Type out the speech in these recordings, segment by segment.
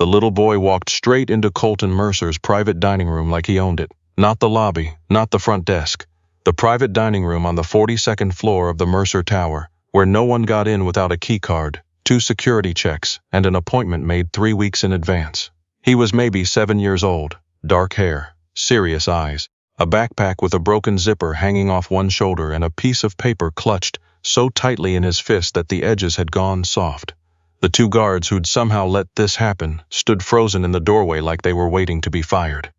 The little boy walked straight into Colton Mercer's private dining room like he owned it. Not the lobby, not the front desk. The private dining room on the 42nd floor of the Mercer Tower, where no one got in without a key card, 2 security checks, and an appointment made 3 weeks in advance. He was maybe 7 years old, dark hair, serious eyes, a backpack with a broken zipper hanging off one shoulder and a piece of paper clutched so tightly in his fist that the edges had gone soft. The 2 guards who'd somehow let this happen stood frozen in the doorway like they were waiting to be fired.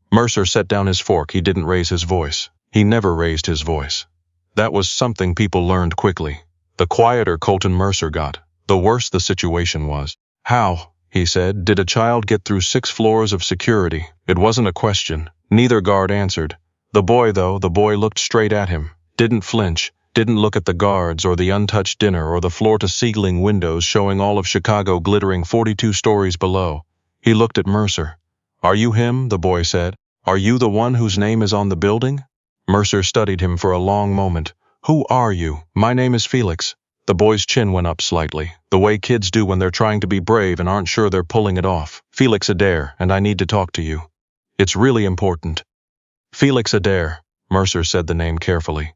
Mercer set down his fork. He didn't raise his voice. He never raised his voice. That was something people learned quickly. The quieter Colton Mercer got, the worse the situation was. "How," he said, "did a child get through 6 floors of security?" It wasn't a question. Neither guard answered. The boy looked straight at him, didn't flinch, didn't look at the guards or the untouched dinner or the floor-to-ceiling windows showing all of Chicago glittering 42 stories below. He looked at Mercer. "Are you him?" the boy said. "Are you the one whose name is on the building?" Mercer studied him for a long moment. "Who are you?" "My name is Felix." The boy's chin went up slightly, the way kids do when they're trying to be brave and aren't sure they're pulling it off. "Felix Adair, and I need to talk to you. It's really important." "Felix Adair," Mercer said the name carefully.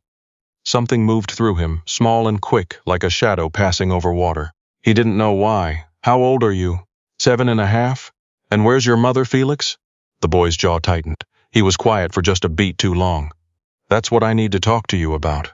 Something moved through him, small and quick, like a shadow passing over water. He didn't know why. "How old are you?" 7.5. "And where's your mother, Felix?" The boy's jaw tightened. He was quiet for just a beat too long. "That's what I need to talk to you about."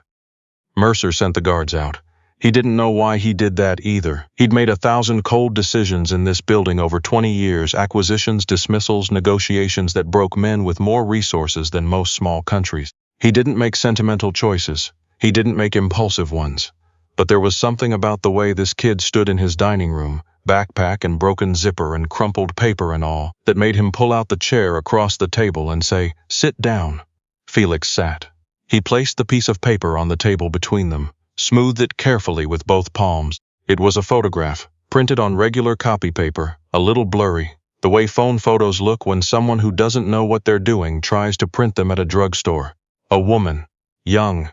Mercer sent the guards out. He didn't know why he did that either. He'd made 1,000 cold decisions in this building over 20 years, acquisitions, dismissals, negotiations that broke men with more resources than most small countries. He didn't make sentimental choices. He didn't make impulsive ones. But there was something about the way this kid stood in his dining room, backpack and broken zipper and crumpled paper and all, that made him pull out the chair across the table and say, "Sit down." Felix sat. He placed the piece of paper on the table between them, smoothed it carefully with both palms. It was a photograph, printed on regular copy paper, a little blurry, the way phone photos look when someone who doesn't know what they're doing tries to print them at a drugstore. A woman, young,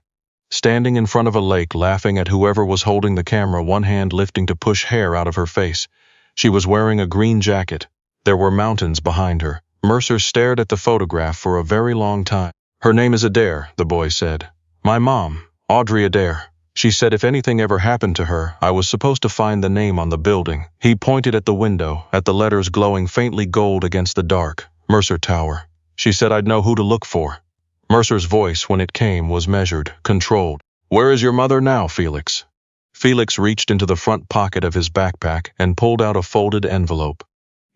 standing in front of a lake laughing at whoever was holding the camera, one hand lifting to push hair out of her face. She was wearing a green jacket. There were mountains behind her. Mercer stared at the photograph for a very long time. "Her name is Adair," the boy said. "My mom, Audrey Adair. She said if anything ever happened to her, I was supposed to find the name on the building." He pointed at the window, at the letters glowing faintly gold against the dark. "Mercer Tower. She said I'd know who to look for." Mercer's voice, when it came, was measured, controlled. "Where is your mother now, Felix?" Felix reached into the front pocket of his backpack and pulled out a folded envelope.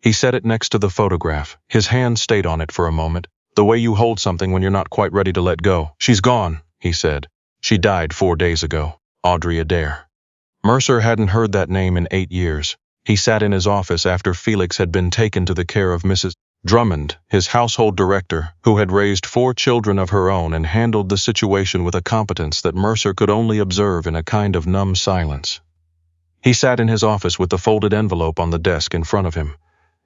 He set it next to the photograph. His hand stayed on it for a moment, the way you hold something when you're not quite ready to let go. "She's gone," he said. "She died 4 days ago. Audrey Adair." Mercer hadn't heard that name in 8 years. He sat in his office after Felix had been taken to the care of Mrs. Drummond, his household director, who had raised 4 children of her own and handled the situation with a competence that Mercer could only observe in a kind of numb silence. He sat in his office with the folded envelope on the desk in front of him,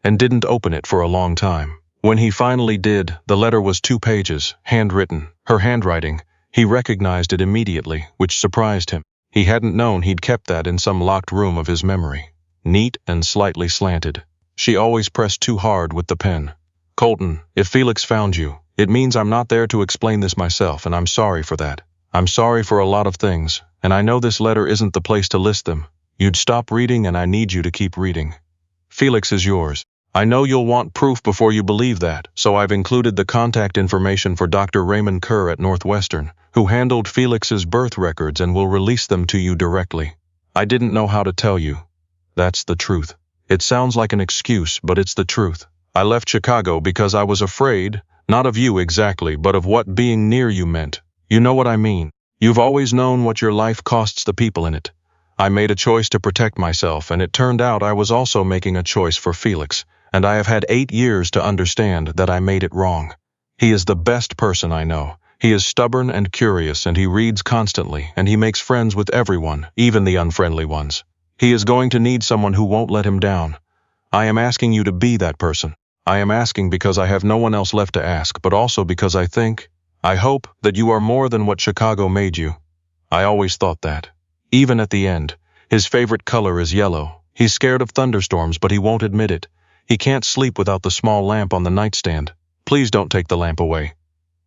and didn't open it for a long time. When he finally did, the letter was 2 pages, handwritten. Her handwriting. He recognized it immediately, which surprised him. He hadn't known he'd kept that in some locked room of his memory. Neat and slightly slanted. She always pressed too hard with the pen. "Colton, if Felix found you, it means I'm not there to explain this myself, and I'm sorry for that. I'm sorry for a lot of things, and I know this letter isn't the place to list them. You'd stop reading, and I need you to keep reading. Felix is yours. I know you'll want proof before you believe that, so I've included the contact information for Dr. Raymond Kerr at Northwestern, who handled Felix's birth records and will release them to you directly. I didn't know how to tell you. That's the truth. It sounds like an excuse, but it's the truth. I left Chicago because I was afraid, not of you exactly, but of what being near you meant. You know what I mean. You've always known what your life costs the people in it. I made a choice to protect myself, and it turned out I was also making a choice for Felix, and I have had 8 years to understand that I made it wrong. He is the best person I know. He is stubborn and curious, and he reads constantly, and he makes friends with everyone, even the unfriendly ones. He is going to need someone who won't let him down. I am asking you to be that person. I am asking because I have no one else left to ask, but also because I hope that you are more than what Chicago made you. I always thought that. Even at the end, his favorite color is yellow. He's scared of thunderstorms, but he won't admit it. He can't sleep without the small lamp on the nightstand. Please don't take the lamp away."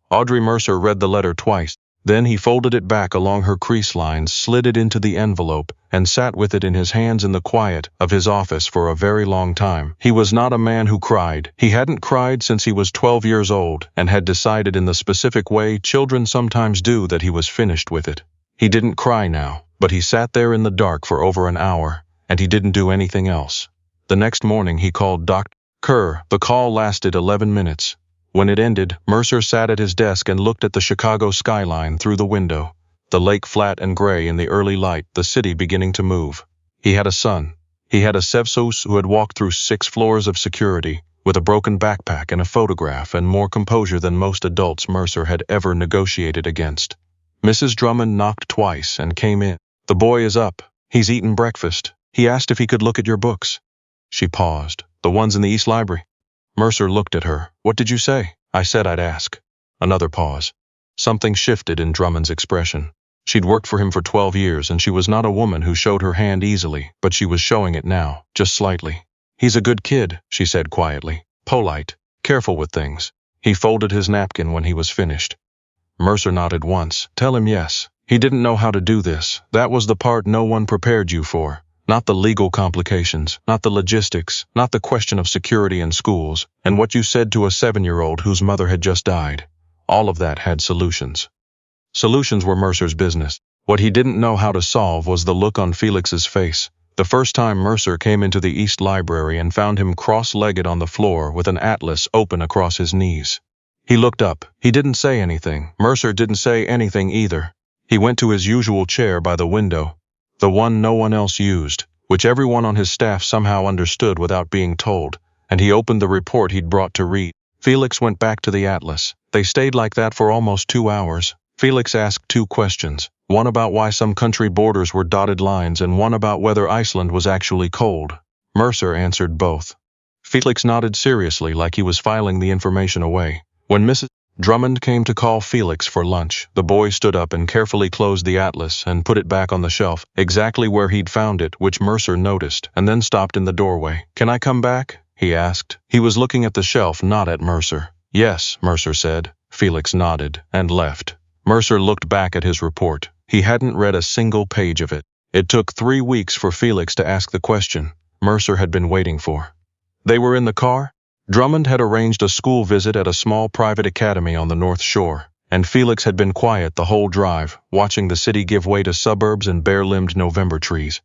Audrey Mercer read the letter twice. Then he folded it back along her crease lines, slid it into the envelope, and sat with it in his hands in the quiet of his office for a very long time. He was not a man who cried. He hadn't cried since he was 12 years old, and had decided in the specific way children sometimes do that he was finished with it. He didn't cry now, but he sat there in the dark for over an hour, and he didn't do anything else. The next morning he called Dr. Kerr. The call lasted 11 minutes. When it ended, Mercer sat at his desk and looked at the Chicago skyline through the window. The lake flat and gray in the early light, the city beginning to move. He had a son. He had a Sevsos who had walked through 6 floors of security, with a broken backpack and a photograph and more composure than most adults Mercer had ever negotiated against. Mrs. Drummond knocked twice and came in. "The boy is up. He's eaten breakfast. He asked if he could look at your books." She paused. "The ones in the East Library?" Mercer looked at her. "What did you say?" "I said I'd ask." Another pause. Something shifted in Drummond's expression. She'd worked for him for 12 years, and she was not a woman who showed her hand easily, but she was showing it now, just slightly. "He's a good kid," she said quietly. "Polite, careful with things." He folded his napkin when he was finished. Mercer nodded once. "Tell him yes. He didn't know how to do this. That was the part no one prepared you for. Not the legal complications, not the logistics, not the question of security in schools, and what you said to a 7-year-old whose mother had just died. All of that had solutions." Solutions were Mercer's business. What he didn't know how to solve was the look on Felix's face. The first time Mercer came into the East Library and found him cross-legged on the floor with an atlas open across his knees. He looked up. He didn't say anything. Mercer didn't say anything either. He went to his usual chair by the window, the one no one else used, which everyone on his staff somehow understood without being told, and he opened the report he'd brought to read. Felix went back to the atlas. They stayed like that for almost 2 hours. Felix asked 2 questions, one about why some country borders were dotted lines and one about whether Iceland was actually cold. Mercer answered both. Felix nodded seriously like he was filing the information away. When Mrs. Drummond came to call Felix for lunch, the boy stood up and carefully closed the atlas and put it back on the shelf, exactly where he'd found it, which Mercer noticed, and then stopped in the doorway. "Can I come back?" he asked. He was looking at the shelf, not at Mercer. "Yes," Mercer said. Felix nodded and left. Mercer looked back at his report. He hadn't read a single page of it. It took 3 weeks for Felix to ask the question Mercer had been waiting for. They were in the car. Drummond had arranged a school visit at a small private academy on the North Shore, and Felix had been quiet the whole drive, watching the city give way to suburbs and bare-limbed November trees.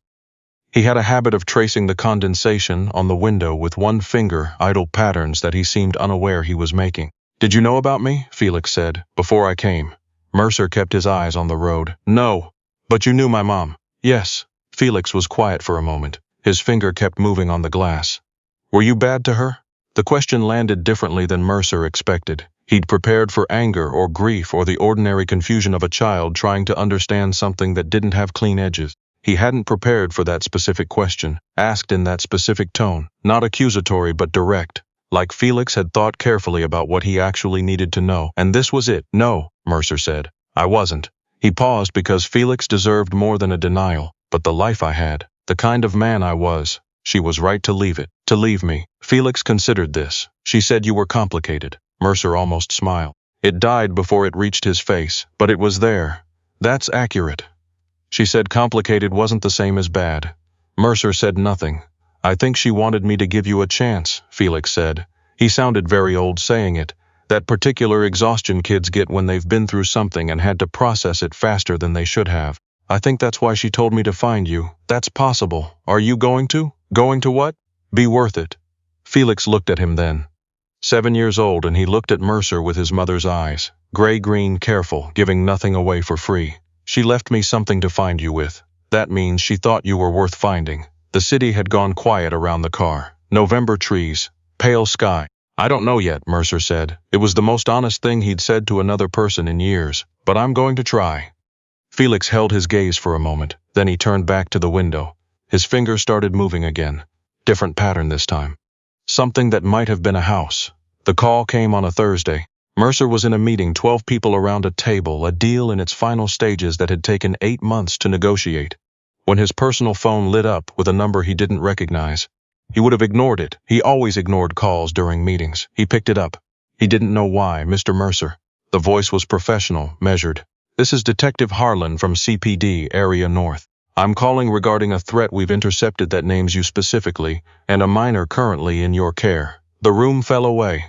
He had a habit of tracing the condensation on the window with one finger, idle patterns that he seemed unaware he was making. "Did you know about me?" Felix said. "Before I came." Mercer kept his eyes on the road. "No. But you knew my mom." "Yes." Felix was quiet for a moment. His finger kept moving on the glass. "Were you bad to her?" The question landed differently than Mercer expected. He'd prepared for anger or grief or the ordinary confusion of a child trying to understand something that didn't have clean edges. He hadn't prepared for that specific question, asked in that specific tone, not accusatory but direct, like Felix had thought carefully about what he actually needed to know, and this was it. "No," Mercer said. "I wasn't." He paused because Felix deserved more than a denial, but the life I had, the kind of man I was, she was right to leave it, to leave me. Felix considered this. "She said you were complicated." Mercer almost smiled. It died before it reached his face, but it was there. "That's accurate." "She said complicated wasn't the same as bad." Mercer said nothing. "I think she wanted me to give you a chance," Felix said. He sounded very old saying it. That particular exhaustion kids get when they've been through something and had to process it faster than they should have. "I think that's why she told me to find you." "That's possible. Are you going to?" "Going to what?" "Be worth it." Felix looked at him then. 7 years old, and he looked at Mercer with his mother's eyes. Gray-green, careful, giving nothing away for free. "She left me something to find you with. That means she thought you were worth finding." The city had gone quiet around the car. November trees. Pale sky. "I don't know yet," Mercer said. It was the most honest thing he'd said to another person in years. "But I'm going to try." Felix held his gaze for a moment. Then he turned back to the window. His fingers started moving again. Different pattern this time. Something that might have been a house. The call came on a Thursday. Mercer was in a meeting, 12 people around a table, a deal in its final stages that had taken 8 months to negotiate. When his personal phone lit up with a number he didn't recognize. He would have ignored it. He always ignored calls during meetings. He picked it up. He didn't know why. "Mr. Mercer." The voice was professional, measured. "This is Detective Harlan from CPD, Area North. I'm calling regarding a threat we've intercepted that names you specifically, and a minor currently in your care." The room fell away.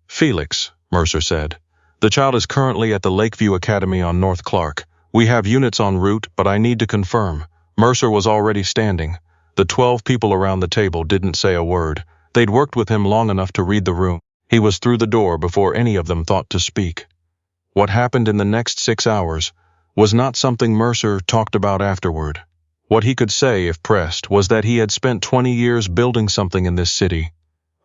"Felix," Mercer said. "The child is currently at the Lakeview Academy on North Clark. We have units en route, but I need to confirm." Mercer was already standing. The 12 people around the table didn't say a word. They'd worked with him long enough to read the room. He was through the door before any of them thought to speak. What happened in the next 6 hours was not something Mercer talked about afterward. What he could say, if pressed, was that he had spent 20 years building something in this city.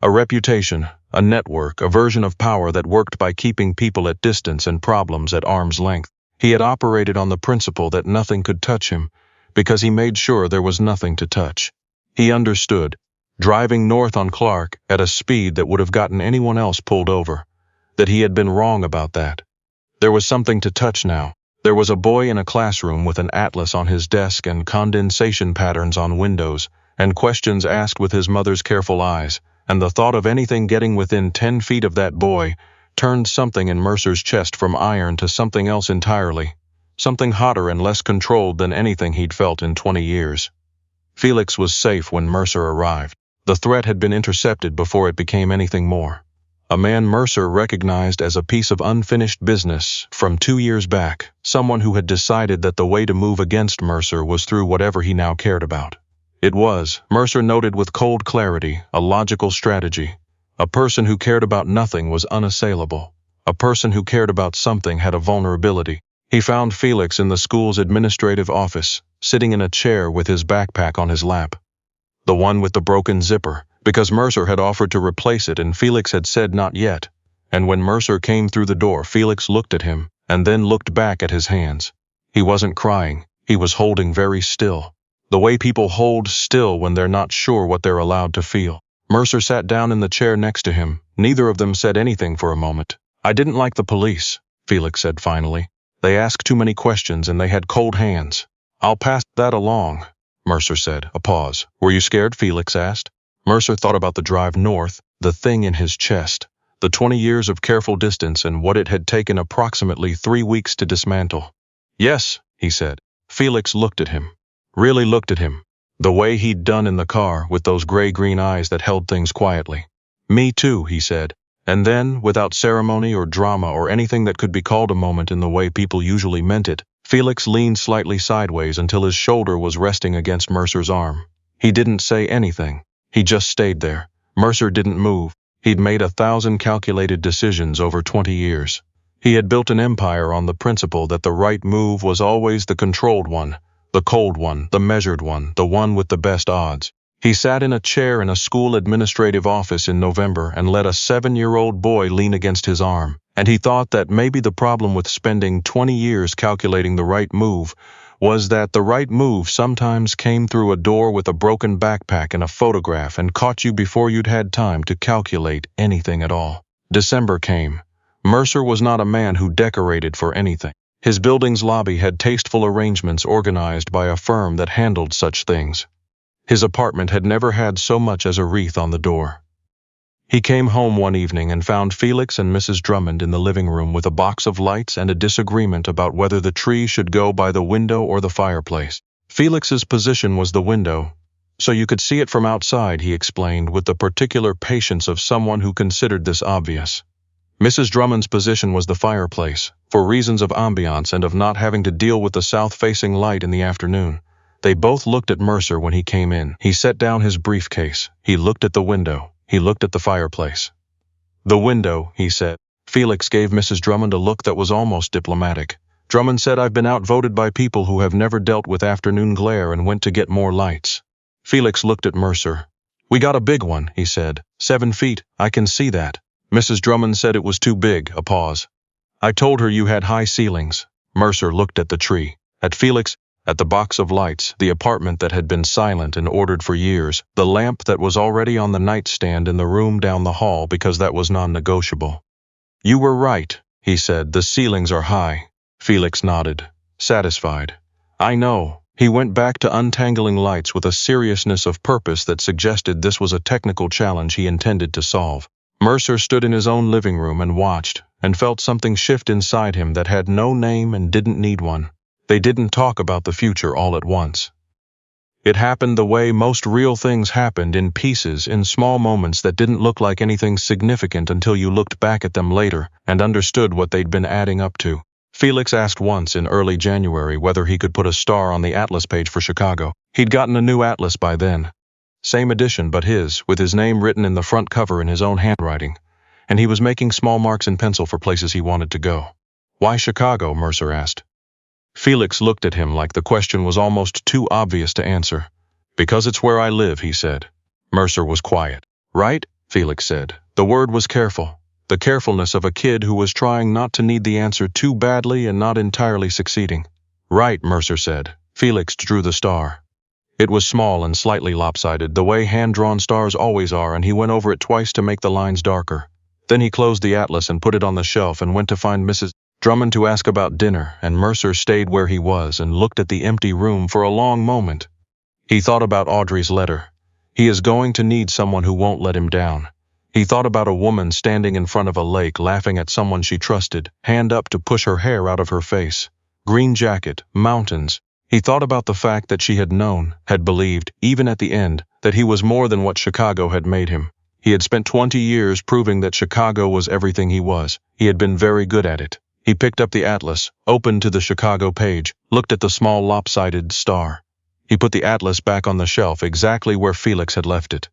A reputation, a network, a version of power that worked by keeping people at distance and problems at arm's length. He had operated on the principle that nothing could touch him, because he made sure there was nothing to touch. He understood, driving north on Clark at a speed that would have gotten anyone else pulled over, that he had been wrong about that. There was something to touch now. There was a boy in a classroom with an atlas on his desk and condensation patterns on windows, and questions asked with his mother's careful eyes, and the thought of anything getting within 10 feet of that boy turned something in Mercer's chest from iron to something else entirely. Something hotter and less controlled than anything he'd felt in 20 years. Felix was safe when Mercer arrived. The threat had been intercepted before it became anything more. A man Mercer recognized as a piece of unfinished business from 2 years back, someone who had decided that the way to move against Mercer was through whatever he now cared about. It was, Mercer noted with cold clarity, a logical strategy. A person who cared about nothing was unassailable. A person who cared about something had a vulnerability. He found Felix in the school's administrative office, sitting in a chair with his backpack on his lap. The one with the broken zipper, because Mercer had offered to replace it and Felix had said not yet. And when Mercer came through the door, Felix looked at him, and then looked back at his hands. He wasn't crying, he was holding very still. The way people hold still when they're not sure what they're allowed to feel. Mercer sat down in the chair next to him. Neither of them said anything for a moment. "I didn't like the police," Felix said finally. "They asked too many questions and they had cold hands." "I'll pass that along," Mercer said. A pause. "Were you scared?" Felix asked. Mercer thought about the drive north, the thing in his chest, the 20 years of careful distance and what it had taken approximately 3 weeks to dismantle. "Yes," he said. Felix looked at him. Really looked at him. The way he'd done in the car, with those gray-green eyes that held things quietly. "Me too," he said. And then, without ceremony or drama or anything that could be called a moment in the way people usually meant it, Felix leaned slightly sideways until his shoulder was resting against Mercer's arm. He didn't say anything. He just stayed there. Mercer didn't move. He'd made 1,000 calculated decisions over 20 years. He had built an empire on the principle that the right move was always the controlled one, the cold one, the measured one, the one with the best odds. He sat in a chair in a school administrative office in November and let a 7-year-old boy lean against his arm, and he thought that maybe the problem with spending 20 years calculating the right move was that the right move sometimes came through a door with a broken backpack and a photograph and caught you before you'd had time to calculate anything at all. December came. Mercer was not a man who decorated for anything. His building's lobby had tasteful arrangements organized by a firm that handled such things. His apartment had never had so much as a wreath on the door. He came home one evening and found Felix and Mrs. Drummond in the living room with a box of lights and a disagreement about whether the tree should go by the window or the fireplace. Felix's position was the window, so you could see it from outside, he explained with the particular patience of someone who considered this obvious. Mrs. Drummond's position was the fireplace, for reasons of ambiance and of not having to deal with the south-facing light in the afternoon. They both looked at Mercer when he came in. He set down his briefcase. He looked at the window. He looked at the fireplace. "The window," he said. Felix gave Mrs. Drummond a look that was almost diplomatic. Drummond said, "I've been outvoted by people who have never dealt with afternoon glare and went to get more lights." Felix looked at Mercer. "We got a big one," he said. 7 feet, I can see that." Mrs. Drummond said it was too big. A pause. "I told her you had high ceilings." Mercer looked at the tree, at Felix, at the box of lights, the apartment that had been silent and ordered for years, the lamp that was already on the nightstand in the room down the hall because that was non-negotiable. "You were right," he said. "The ceilings are high." Felix nodded, satisfied. "I know," He went back to untangling lights with a seriousness of purpose that suggested this was a technical challenge he intended to solve. Mercer stood in his own living room and watched, and felt something shift inside him that had no name and didn't need one. They didn't talk about the future all at once. It happened the way most real things happened, in pieces, in small moments that didn't look like anything significant until you looked back at them later and understood what they'd been adding up to. Felix asked once in early January whether he could put a star on the atlas page for Chicago. He'd gotten a new atlas by then. Same edition, but his, with his name written in the front cover in his own handwriting. And he was making small marks in pencil for places he wanted to go. "Why Chicago?" Mercer asked. Felix looked at him like the question was almost too obvious to answer. "Because it's where I live," he said. Mercer was quiet. "Right?" Felix said. The word was careful. The carefulness of a kid who was trying not to need the answer too badly and not entirely succeeding. "Right," Mercer said. Felix drew the star. It was small and slightly lopsided, the way hand-drawn stars always are, and he went over it twice to make the lines darker. Then he closed the atlas and put it on the shelf and went to find Mrs. Drummond to ask about dinner, and Mercer stayed where he was and looked at the empty room for a long moment. He thought about Audrey's letter. He is going to need someone who won't let him down. He thought about a woman standing in front of a lake laughing at someone she trusted, hand up to push her hair out of her face. Green jacket, mountains. He thought about the fact that she had known, had believed, even at the end, that he was more than what Chicago had made him. He had spent 20 years proving that Chicago was everything he was. He had been very good at it. He picked up the atlas, opened to the Chicago page, looked at the small lopsided star. He put the atlas back on the shelf exactly where Felix had left it.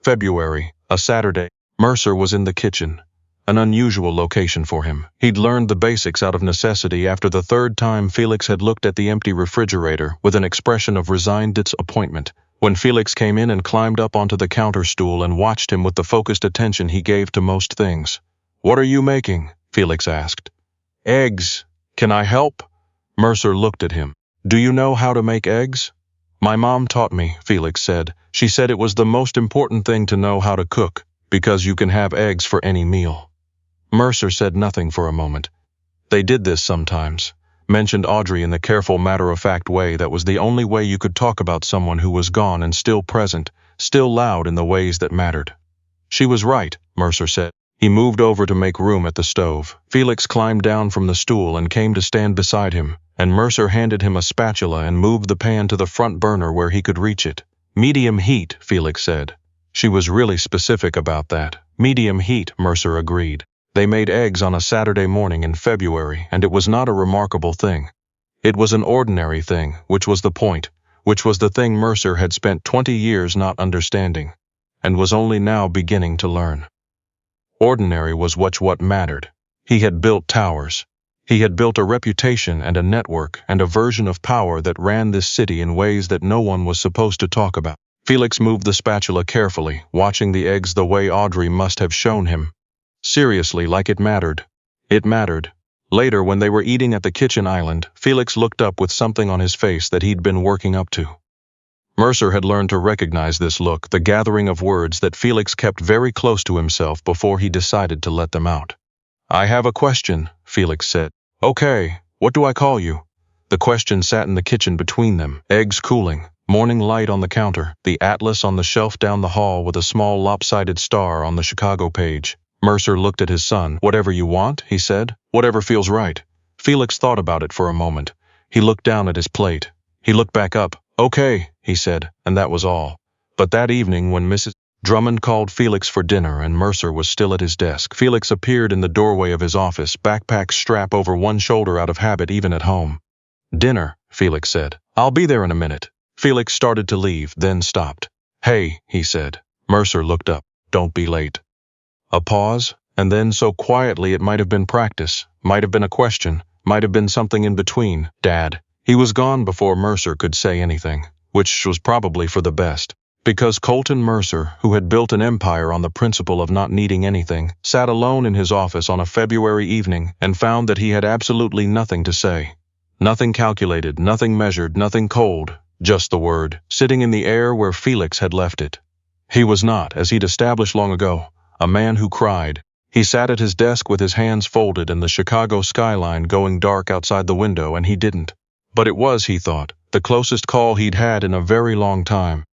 February, a Saturday. Mercer was in the kitchen. An unusual location for him. He'd learned the basics out of necessity after the third time Felix had looked at the empty refrigerator with an expression of resigned disappointment. When Felix came in and climbed up onto the counter stool and watched him with the focused attention he gave to most things. "What are you making?" Felix asked. "Eggs. Can I help?" Mercer looked at him. "Do you know how to make eggs?" "My mom taught me," Felix said. "She said it was the most important thing to know how to cook, because you can have eggs for any meal." Mercer said nothing for a moment. They did this sometimes. Mentioned Audrey in the careful, matter-of-fact way that was the only way you could talk about someone who was gone and still present, still loud in the ways that mattered. "She was right," Mercer said. He moved over to make room at the stove. Felix climbed down from the stool and came to stand beside him, and Mercer handed him a spatula and moved the pan to the front burner where he could reach it. "Medium heat," Felix said. She was really specific about that. "Medium heat," Mercer agreed. They made eggs on a Saturday morning in February, and it was not a remarkable thing. It was an ordinary thing, which was the point, which was the thing Mercer had spent 20 years not understanding, and was only now beginning to learn. Ordinary was what mattered. He had built towers. He had built a reputation and a network and a version of power that ran this city in ways that no one was supposed to talk about. Felix moved the spatula carefully, watching the eggs the way Audrey must have shown him. Seriously, like it mattered. It mattered. Later, when they were eating at the kitchen island, Felix looked up with something on his face that he'd been working up to. Mercer had learned to recognize this look, the gathering of words that Felix kept very close to himself before he decided to let them out. "I have a question," Felix said. "Okay, what do I call you?" The question sat in the kitchen between them, eggs cooling, morning light on the counter, the atlas on the shelf down the hall with a small lopsided star on the Chicago page. Mercer looked at his son. "Whatever you want," he said. "Whatever feels right." Felix thought about it for a moment. He looked down at his plate. He looked back up. "Okay," he said, and that was all. But that evening when Mrs. Drummond called Felix for dinner and Mercer was still at his desk, Felix appeared in the doorway of his office, backpack strap over one shoulder out of habit even at home. "Dinner," Felix said. "I'll be there in a minute." Felix started to leave, then stopped. "Hey," he said. Mercer looked up. "Don't be late." A pause, and then so quietly it might have been practice, might have been a question, might have been something in between. "Dad." He was gone before Mercer could say anything, which was probably for the best, because Colton Mercer, who had built an empire on the principle of not needing anything, sat alone in his office on a February evening and found that he had absolutely nothing to say. Nothing calculated, nothing measured, nothing cold, just the word, sitting in the air where Felix had left it. He was not, as he'd established long ago, a man who cried. He sat at his desk with his hands folded and the Chicago skyline going dark outside the window, and he didn't. But it was, he thought, the closest call he'd had in a very long time.